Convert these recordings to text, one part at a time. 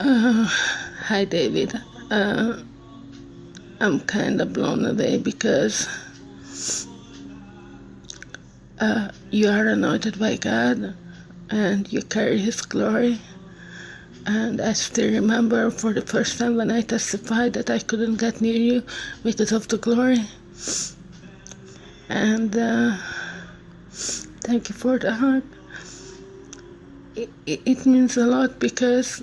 Hi, David. Uh, I'm kind of blown away because you are anointed by God and you carry His glory. And I still remember for the first time when I testified that I couldn't get near you because of the glory. And thank you for the hug. It means a lot because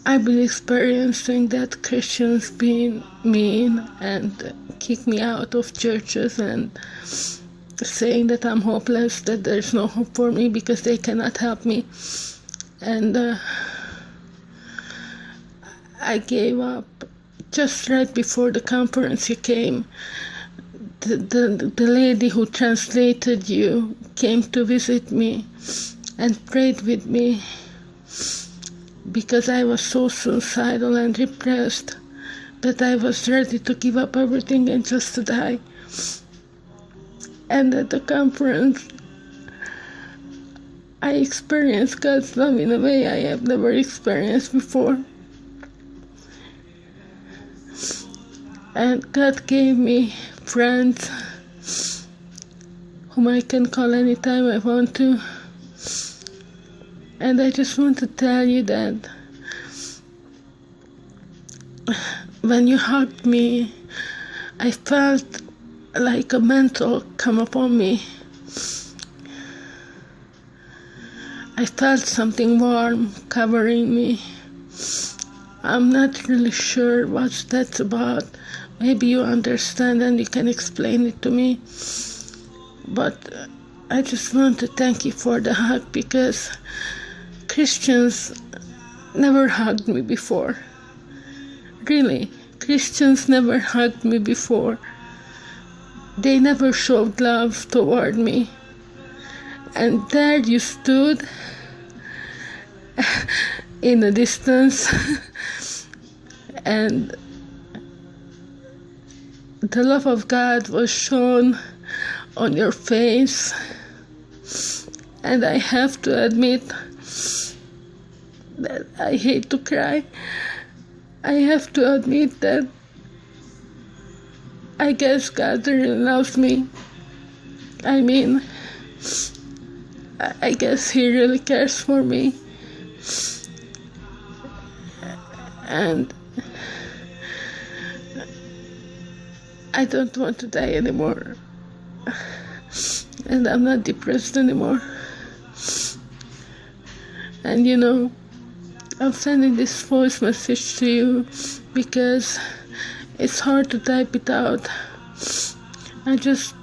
I've been experiencing that Christians being mean and kick me out of churches and saying that I'm hopeless, that there's no hope for me because they cannot help me. And I gave up just right before the conference you came. The lady who translated you came to visit me and prayed with me because I was so suicidal and depressed that I was ready to give up everything and just to die. And at the conference, I experienced God's love in a way I have never experienced before. And God gave me friends whom I can call anytime I want to. And I just want to tell you that when you hugged me, I felt like a mantle come upon me. I felt something warm covering me. I'm not really sure what that's about. Maybe you understand and you can explain it to me. But I just want to thank you for the hug because Christians never hugged me before. Really, Christians never hugged me before. They never showed love toward me. And there you stood in a distance and the love of God was shown on your face. And I have to admit that I hate to cry. I have to admit that I guess God really loves me. I mean, I guess He really cares for me. And I don't want to die anymore. And I'm not depressed anymore. And you know, I'm sending this voice message to you because it's hard to type it out. I just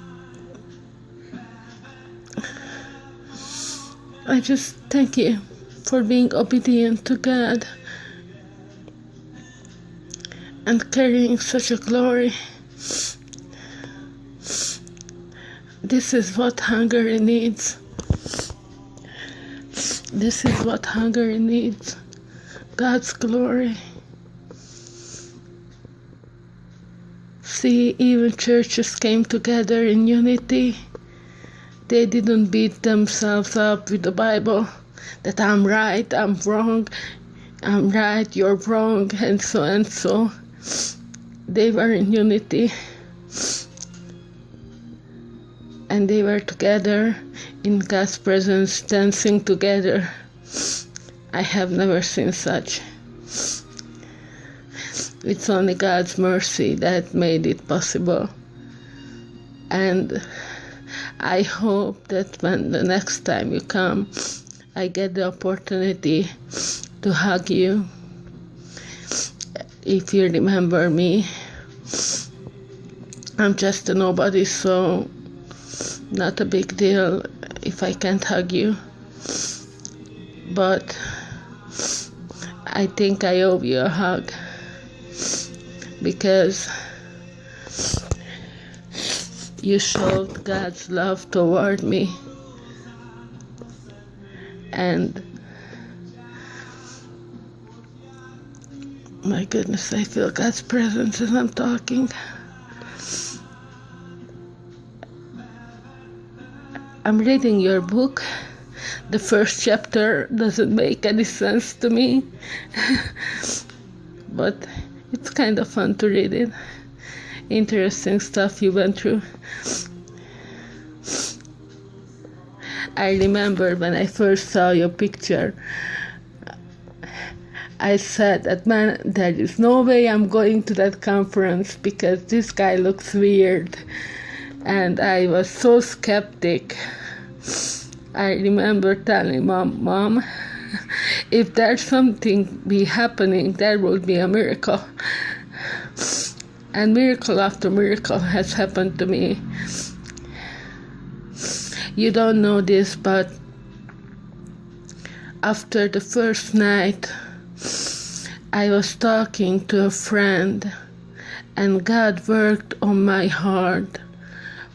thank you for being obedient to God and carrying such a glory. This is what Hungary needs. This is what Hungary needs. God's glory. See, even churches came together in unity. They didn't beat themselves up with the Bible that I'm right, I'm wrong, I'm right, you're wrong, and so and so. They were in unity. And they were together in God's presence, dancing together. I have never seen such. It's only God's mercy that made it possible. And I hope that when the next time you come, I get the opportunity to hug you. If you remember me, I'm just a nobody, so not a big deal if I can't hug you. But I think I owe you a hug because you showed God's love toward me. And my goodness, I feel God's presence as I'm talking. I'm reading your book, The first chapter doesn't make any sense to me, but it's kind of fun to read it. Interesting stuff you went through. I remember when I first saw your picture, I said that, man, there is no way I'm going to that conference because this guy looks weird. And I was so skeptic. I remember telling Mom, if there's something be happening, there will be a miracle. And miracle after miracle has happened to me. You don't know this, but after the first night, I was talking to a friend, and God worked on my heart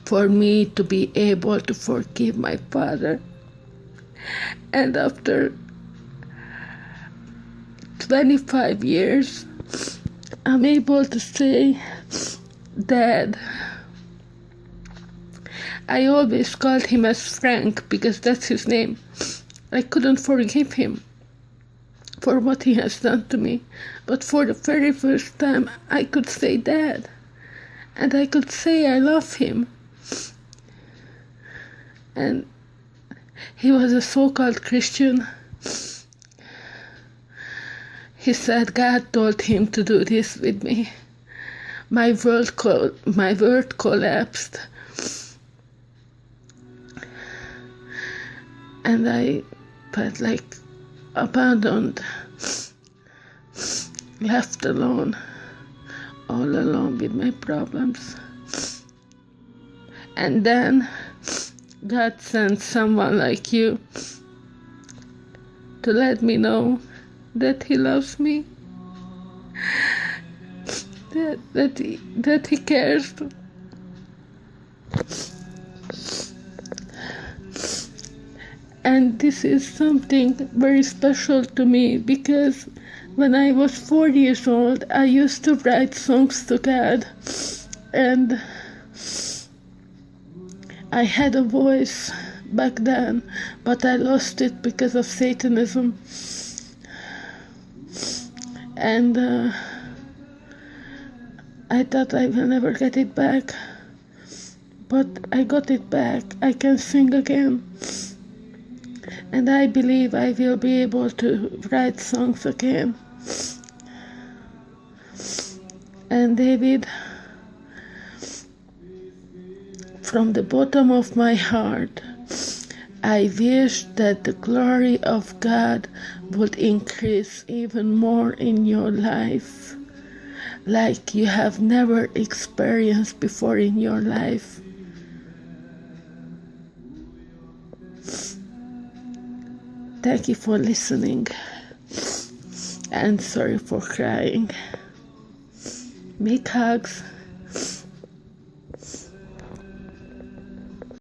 for me to be able to forgive my father. And after 25 years, I'm able to say, Dad. I always called him as Frank because that's his name. I couldn't forgive him for what he has done to me. But for the very first time, I could say Dad. And I could say I love him. And he was a so-called Christian. He said God told him to do this with me. My world collapsed. And I felt like abandoned, left alone, all alone with my problems. And then God sent someone like you to let me know that He loves me, that He cares. And this is something very special to me because when I was 4 years old, I used to write songs to God, and I had a voice back then, but I lost it because of Satanism. And I thought I will never get it back, but I got it back. I can sing again. And I believe I will be able to write songs again. And David, from the bottom of my heart, I wish that the glory of God would increase even more in your life, like you have never experienced before in your life. Thank you for listening, and sorry for crying. Big hugs.